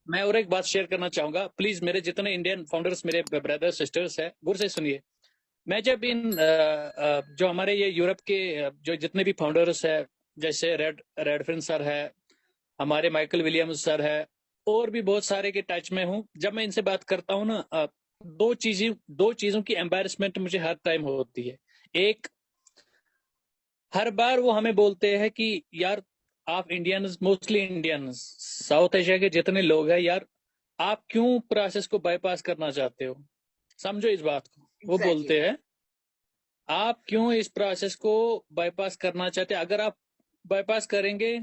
मैं और एक बात शेयर करना चाहूंगा, प्लीज मेरे जितने इंडियन फाउंडर्स, मेरे ब्रदर्स सिस्टर्स हैं, गौर से सुनिए। मैं जब जो हमारे ये यूरोप के जो जितने भी फाउंडर्स है, जैसे रेडफिन सर है, हमारे माइकल विलियम्स सर है, और भी बहुत सारे के टच में हूँ। जब मैं इनसे बात करता हूँ ना, दो चीजों की एम्बैरेसमेंट मुझे हर टाइम होती है। एक, हर बार वो हमें बोलते हैं कि यार आप Indians, mostly Indians, south Asia के जितने लोग हैं यार, आप क्यों प्रोसेस को बाईपास करना चाहते हो? समझो इस बात को। वो एग्जैक्टली। बोलते हैं आप क्यों इस प्रोसेस को बाईपास करना चाहते हैं? अगर आप बाईपास करेंगे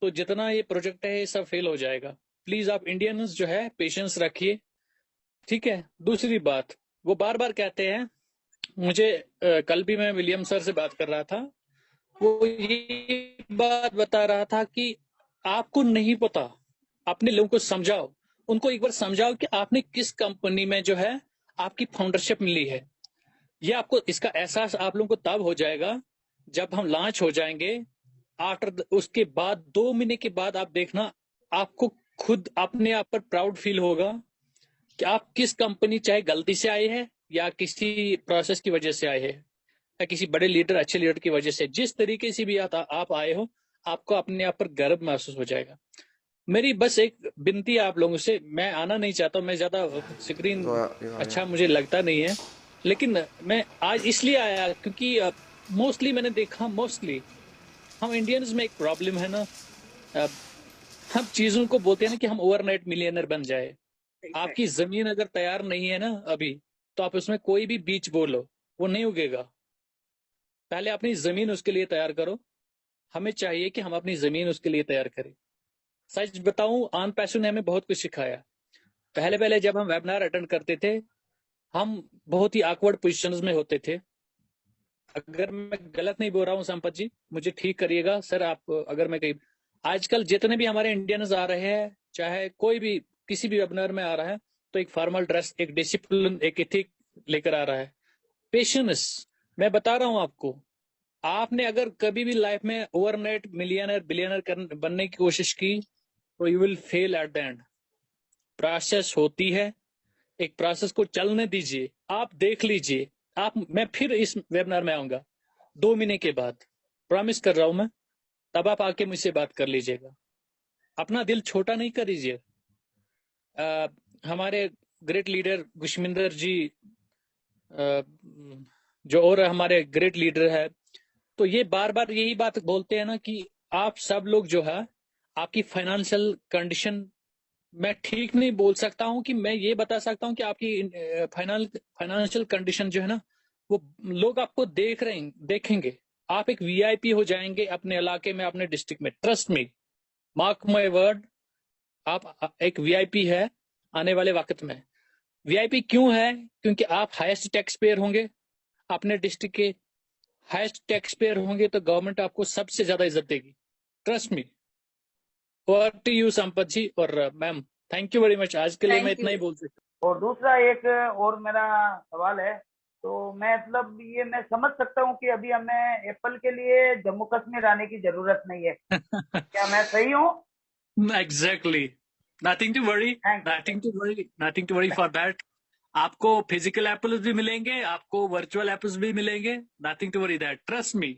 तो जितना ये प्रोजेक्ट है ये सब फेल हो जाएगा। प्लीज आप इंडियंस जो है पेशेंस रखिए, ठीक है? दूसरी बात, वो बार बार कहते हैं मुझे, कल भी मैं विलियम सर से बात कर रहा था, वो ये बात बता रहा था कि आपको नहीं पता, अपने लोगों को समझाओ, उनको एक बार समझाओ कि आपने किस कंपनी में जो है आपकी फाउंडरशिप मिली है। ये आपको इसका एहसास आप लोगों को तब हो जाएगा जब हम लॉन्च हो जाएंगे। आफ्टर उसके बाद 2 महीने के बाद आप देखना, आपको खुद अपने आप पर प्राउड फील होगा कि आप किस कंपनी, चाहे गलती से आए हैं या किसी प्रोसेस की वजह से आए हैं या किसी बड़े लीडर, अच्छे लीडर की वजह से, जिस तरीके से भी आप आए हो, आपको अपने आप पर गर्व महसूस हो जाएगा। मेरी बस एक विनती है आप लोगों से, मैं आना नहीं चाहता हूँ, मैं ज्यादा स्क्रीन अच्छा मुझे लगता नहीं है, लेकिन मैं आज इसलिए आया क्योंकि मोस्टली मैंने देखा, मोस्टली हम इंडियंस में एक प्रॉब्लम है ना, अ, हम चीजों को बोलते हैं ना कि हम ओवरनाइट मिलियनर बन जाए। आपकी जमीन अगर तैयार नहीं है ना अभी, तो आप उसमें कोई भी बीज बोलो, वो नहीं उगेगा। पहले अपनी जमीन उसके लिए तैयार करो। हमें चाहिए कि हम अपनी जमीन उसके लिए तैयार करें। सच बताऊं, आन पैसों ने हमें बहुत कुछ सिखाया। पहले पहले जब हम वेबिनार अटेंड करते थे, हम बहुत ही awkward पोजिशंस में होते थे। अगर मैं गलत नहीं बोल रहा हूँ संपत जी, मुझे ठीक करिएगा सर आप, अगर मैं कहीं, आजकल जितने भी हमारे इंडियंस आ रहे हैं, चाहे कोई भी किसी भी वेबिनार में आ रहा है, तो एक फॉर्मल ड्रेस, एक डिसिप्लिन, एक एथिक लेकर आ रहा है। पेशेंस, मैं बता रहा हूँ आपको, आपने अगर कभी भी लाइफ में ओवरनाइट मिलियनर बिलियनर बनने की कोशिश की, तो you will fail at the end. Process होती है, एक प्रोसेस को चलने दीजिए, आप देख लीजिए। आप, मैं फिर इस वेबिनार में आऊंगा 2 महीने के बाद, प्रॉमिस कर रहा हूं मैं, तब आप आके मुझसे बात कर लीजिएगा। अपना दिल छोटा नहीं करिए। हमारे ग्रेट लीडर गुशमिंदर जी, अ, जो और हमारे ग्रेट लीडर है, तो ये बार बार यही बात बोलते हैं ना कि आप सब लोग जो है, आपकी फाइनेंशियल कंडीशन, मैं ठीक नहीं बोल सकता हूं, कि मैं ये बता सकता हूं कि आपकी फाइनेंशियल कंडीशन जो है ना, वो लोग आपको देख रहे हैं, देखेंगे। आप एक वीआईपी हो जाएंगे अपने इलाके में, अपने डिस्ट्रिक्ट में, trust me, mark my word. आप एक वीआईपी है आने वाले वक्त में। वीआईपी क्यों है? क्योंकि आप हाईएस्ट टैक्स पेयर होंगे अपने डिस्ट्रिक्ट के। हाईएस्ट टैक्स पेयर होंगे तो गवर्नमेंट आपको सबसे ज्यादा इज्जत देगी, trust me. Over to you Sampat ji और ma'am, thank you very much. आज के लिए मैं थैंक इतना यू। ही बोल सकता और दूसरा एक और मेरा सवाल है, तो मैं मतलब ये मैं समझ सकता हूँ कि अभी हमें एप्पल के लिए जम्मू कश्मीर आने की जरूरत नहीं है, हूँ। क्या मैं सही हूँ? Exactly, nothing to worry, thank you sir. Nothing to worry, nothing to worry for that. आपको फिजिकल एप्पल्स भी मिलेंगे, आपको वर्चुअल एप्पल्स भी मिलेंगे, nothing to worry that, trust me.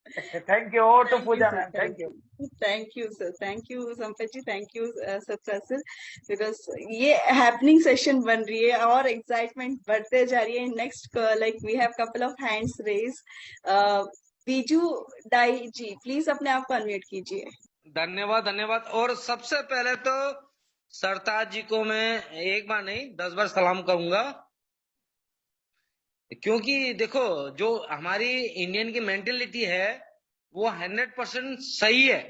Thank you. और तो thank you Pooja sir, ma'am, thank thank you. You, thank you sir, thank you Sampat ji, thank you sir, because ये happening session बन रही है और एक्साइटमेंट बढ़ते जा रही है। Next like we have couple of hands raise. Biju डाई जी, प्लीज अपने आप को अनम्यूट कीजिए। धन्यवाद धन्यवाद। और सबसे पहले तो सरताज जी को मैं एक बार नहीं 10 बार सलाम करूंगा, क्योंकि देखो जो हमारी इंडियन की मेंटेलिटी है वो 100% सही है।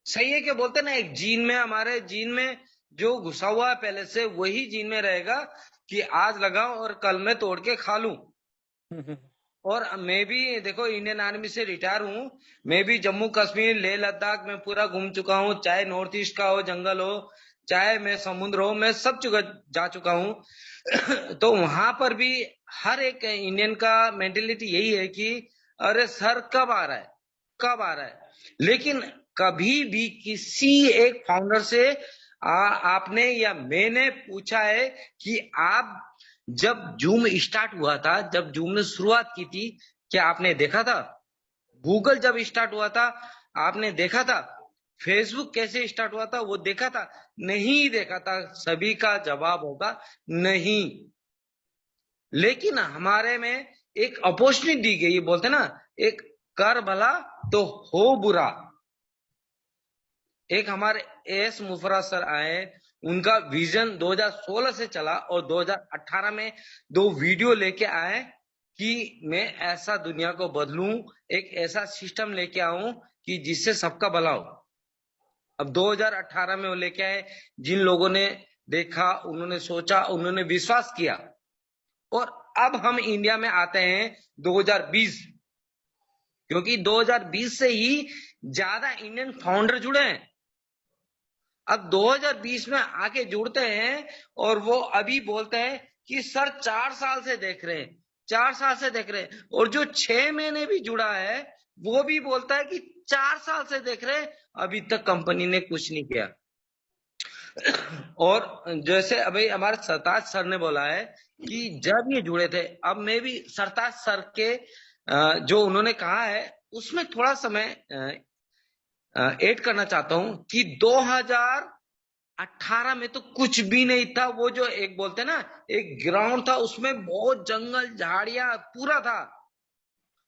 सही है क्या बोलते हैं ना, एक जीन में, हमारे जीन में जो घुसा हुआ है पहले से, वही जीन में रहेगा कि आज लगाओ और कल मैं तोड़ के खा लूं। और मैं भी देखो इंडियन आर्मी से रिटायर हूँ, मैं भी जम्मू कश्मीर लेह लद्दाख में पूरा घूम चुका हूँ, चाहे नॉर्थ ईस्ट का हो, जंगल हो, चाहे मैं समुद्र हो, मैं सब जगह जा चुका हूँ। तो वहां पर भी हर एक इंडियन का मेंटेलिटी यही है कि अरे सर कब आ रहा है, कब आ रहा है। लेकिन कभी भी किसी एक फाउंडर से आपने या मैंने पूछा है कि आप जब जूम स्टार्ट हुआ था, जब जूम ने शुरुआत की थी, क्या आपने देखा था? गूगल जब स्टार्ट हुआ था आपने देखा था? फेसबुक कैसे स्टार्ट हुआ था वो देखा था? नहीं देखा था। सभी का जवाब होगा नहीं। लेकिन हमारे में एक अपॉर्चुनिटी दी गई, बोलते ना, एक कर भला तो हो बुरा। एक हमारे एस मुफर्रा सर आए, उनका विजन 2016 से चला और 2018 में 2 वीडियो लेके आए कि मैं ऐसा दुनिया को बदलूं, एक ऐसा सिस्टम लेके आऊं कि जिससे सबका भला हो। अब 2018 में वो लेके आए, जिन लोगों ने देखा, उन्होंने सोचा, उन्होंने विश्वास किया, और अब हम इंडिया में आते हैं 2020, क्योंकि 2020 से ही ज्यादा इंडियन फाउंडर जुड़े हैं। अब 2020 में आके जुड़ते हैं और वो अभी बोलते हैं कि सर 4 साल से देख रहे हैं, 4 साल से देख रहे हैं। और जो 6 महीने भी जुड़ा है वो भी बोलता है कि 4 साल से देख रहे हैं, अभी तक कंपनी ने कुछ नहीं किया। और जैसे अभी हमारे सरताज सर ने बोला है कि जब ये जुड़े थे, अब मैं भी सरताज सर के जो उन्होंने कहा है उसमें थोड़ा समय ऐड करना चाहता हूं कि 2018 में तो कुछ भी नहीं था। वो जो एक बोलते ना, एक ग्राउंड था, उसमें बहुत जंगल झाड़ियां पूरा था।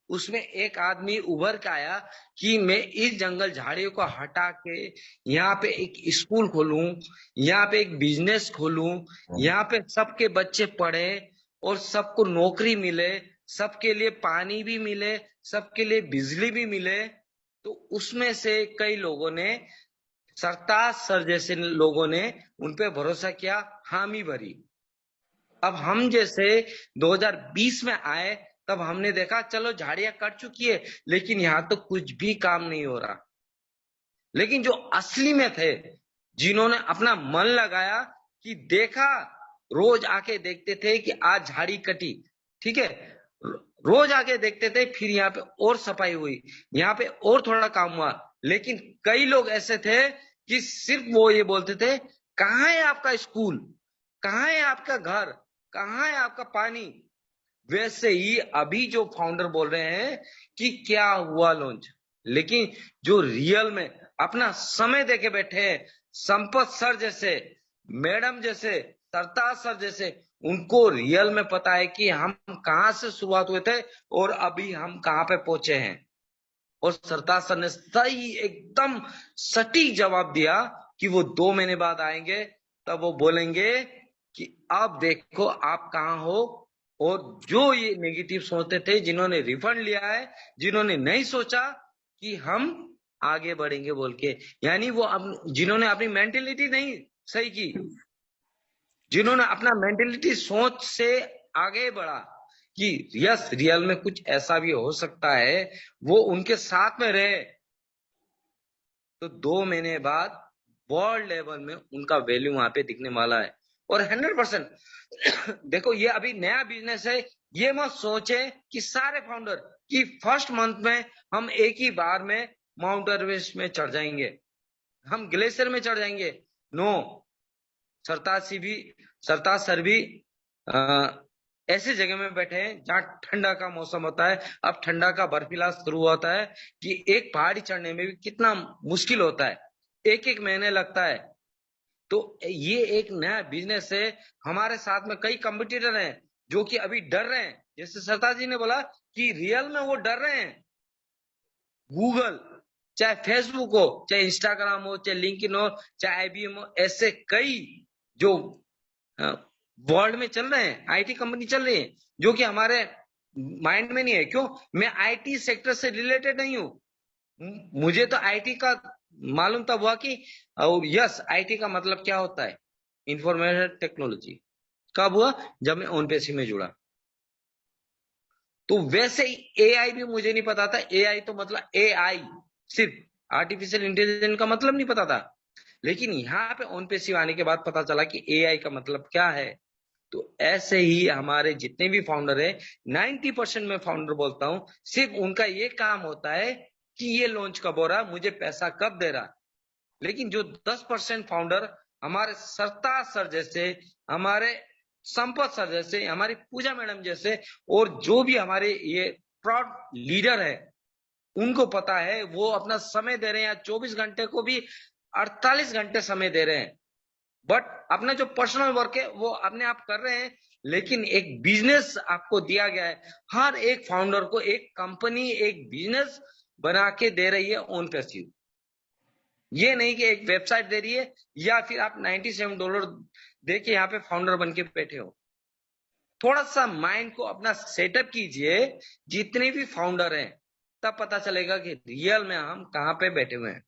उसमें एक आदमी उभर के आया कि मैं इस जंगल झाड़ियों को हटा के यहाँ पे एक स्कूल खोलूं, यहाँ पे एक बिजनेस खोलूं, यहाँ पे सबके बच्चे पढ़े और सबको नौकरी मिले, सबके लिए पानी भी मिले, सबके लिए बिजली भी मिले। तो उसमें से कई लोगों ने, सरताज सर जैसे लोगों ने उन पे भरोसा किया, हामी भरी। अब हम जैसे 2020 में आए, तब हमने देखा चलो झाड़ियां कट चुकी है, लेकिन यहां तो कुछ भी काम नहीं हो रहा। लेकिन जो असली में थे, जिन्होंने अपना मन लगाया कि देखा, रोज आके देखते थे कि आज झाड़ी कटी, ठीक है, रोज आके देखते थे, फिर यहाँ पे और सफाई हुई, यहाँ पे और थोड़ा काम हुआ। लेकिन कई लोग ऐसे थे कि सिर्फ वो ये बोलते थे, कहाँ है आपका स्कूल, कहाँ है आपका घर, कहाँ है आपका पानी। वैसे ही अभी जो फाउंडर बोल रहे हैं कि क्या हुआ लॉन्च, लेकिन जो रियल में अपना समय देके बैठे हैं, संपत सर जैसे, मैडम जैसे, सरताज सर जैसे, उनको रियल में पता है कि हम कहाँ से शुरुआत हुए थे और अभी हम कहाँ पे पहुंचे हैं। और सरताज सर ने सही एकदम सटीक जवाब दिया कि वो 2 महीने बाद आएंगे, तब वो बोलेंगे कि अब देखो आप कहाँ हो। और जो ये नेगेटिव सोचते थे, जिन्होंने रिफंड लिया है, जिन्होंने नहीं सोचा कि हम आगे बढ़ेंगे बोल के, यानी वो जिन्होंने अपनी मेंटेलिटी नहीं सही की, जिन्होंने अपना मेंटेलिटी सोच से आगे बढ़ा कि यस रियल में कुछ ऐसा भी हो सकता है, वो उनके साथ में रहे, तो 2 महीने बाद वर्ल्ड लेवल में उनका वैल्यू वहां पे दिखने वाला है। और 100% देखो, ये अभी नया बिजनेस है, ये मत सोचे कि सारे फाउंडर कि फर्स्ट मंथ में हम एक ही बार में माउंट एवरेस्ट में चढ़ जाएंगे, हम ग्लेशियर में चढ़ जाएंगे। नो, सरताज सर भी ऐसे जगह में बैठे हैं जहां ठंडा का मौसम होता है। अब ठंडा का बर्फीला शुरू होता है कि एक पहाड़ी चढ़ने में भी कितना मुश्किल होता है, 1 महीने लगता है। तो ये एक नया बिजनेस है। हमारे साथ में कई कंपटीटर हैं जो कि अभी डर रहे हैं, जैसे सरताज जी ने बोला कि रियल में वो डर रहे हैं। गूगल, चाहे फेसबुक हो, चाहे इंस्टाग्राम हो, चाहे लिंक्डइन हो, चाहे आईबीएम हो, ऐसे कई जो वर्ल्ड में चल रहे हैं, आईटी कंपनी चल रही है, जो कि हमारे माइंड में नहीं है। क्यों? मैं आईटी सेक्टर से रिलेटेड नहीं हूं। मुझे तो आईटी का मालूम तब हुआ कि यस, आईटी का मतलब क्या होता है, इंफॉर्मेशन टेक्नोलॉजी। कब हुआ? जब मैं ओनपेसी में जुड़ा। तो वैसे ही एआई भी मुझे नहीं पता था। एआई तो मतलब एआई, सिर्फ आर्टिफिशियल इंटेलिजेंस का मतलब नहीं पता था। लेकिन यहाँ पे ओनपेसी आने के बाद पता चला कि एआई का मतलब क्या है। तो ऐसे ही हमारे जितने भी फाउंडर है, 90% में फाउंडर बोलता हूं, सिर्फ उनका ये काम होता है कि ये लॉन्च कब हो रहा है, मुझे पैसा कब दे रहा है। लेकिन जो 10% फाउंडर हमारे सरताज सर जैसे, हमारे संपत सर जैसे, हमारी पूजा मैडम जैसे, और जो भी हमारे ये प्राउड लीडर है, उनको पता है वो अपना समय दे रहे हैं, या 24 घंटे को भी 48 घंटे समय दे रहे हैं, बट अपना जो पर्सनल वर्क है वो अपने आप कर रहे हैं। लेकिन एक बिजनेस आपको दिया गया है, हर एक फाउंडर को एक कंपनी, एक बिजनेस बना के दे रही है ऑन पैसिव। ये नहीं कि एक वेबसाइट दे रही है या फिर आप $97 दे के यहाँ पे फाउंडर बन के बैठे हो। थोड़ा सा माइंड को अपना सेटअप कीजिए, जितने भी फाउंडर हैं, तब पता चलेगा कि रियल में हम कहाँ पे बैठे हुए हैं।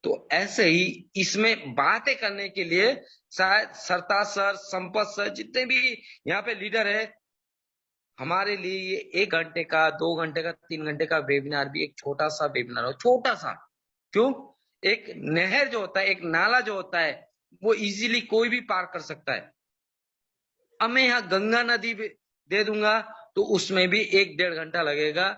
तो ऐसे ही इसमें बातें करने के लिए शायद सरताज सर, संपत सर, जितने भी यहाँ पे लीडर है, हमारे लिए ये 1 घंटे का, 2 घंटे का, 3 घंटे का वेबिनार भी एक छोटा सा वेबिनार हो। छोटा सा क्यों? एक नहर जो होता है, एक नाला जो होता है, वो इजीली कोई भी पार कर सकता है। अब मैं यहाँ गंगा नदी दे दूंगा तो उसमें भी 1-1.5 घंटा लगेगा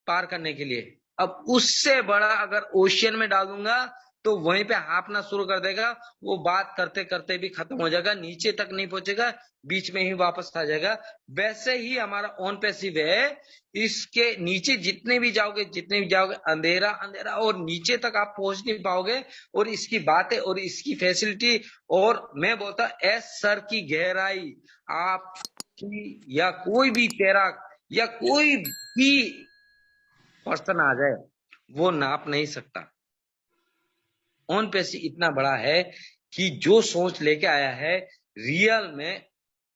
पार करने के लिए। अब उससे बड़ा अगर ओशियन में डाल दूंगा तो वहीं पे हाँफना शुरू कर देगा, वो बात करते करते भी खत्म हो जाएगा, नीचे तक नहीं पहुंचेगा, बीच में ही वापस आ जाएगा। वैसे ही हमारा ऑन पैसिव है, इसके नीचे जितने भी जाओगे अंधेरा अंधेरा, और नीचे तक आप पहुंच नहीं पाओगे। और इसकी बातें और इसकी फैसिलिटी, और मैं बोलता एस सर की गहराई आपकी या कोई भी तैराक या कोई भी पर्सन आ जाए वो नाप नहीं सकता। ऑन पैसिव इतना बड़ा है कि जो सोच लेके आया है, रियल में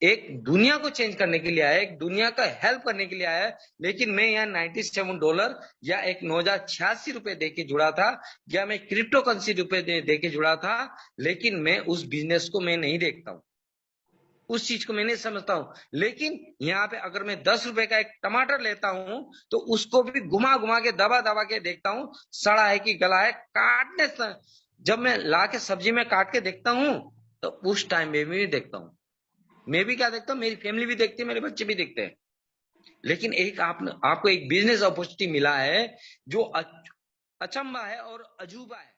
एक दुनिया को चेंज करने के लिए आया है, एक दुनिया का हेल्प करने के लिए आया है। लेकिन मैं यहाँ $97 या एक 9,086 रुपए दे के जुड़ा था, या मैं क्रिप्टो करेंसी रुपए दे के जुड़ा था, लेकिन मैं उस बिजनेस को मैं नहीं देखता हूँ, उस चीज को मैं नहीं समझता हूँ। लेकिन यहाँ पे अगर मैं 10 रुपए का एक टमाटर लेता हूँ तो उसको भी घुमा घुमा के, दबा दबा के देखता हूँ, सड़ा है कि गला है। काटने जब मैं ला के सब्जी में काट के देखता हूँ तो उस टाइम में भी देखता हूँ, मैं भी क्या देखता हूँ, मेरी फैमिली भी देखती है, मेरे बच्चे भी देखते हैं। लेकिन एक आपको एक बिजनेस अपॉर्चुनिटी मिला है जो अचंभा है और अजूबा है।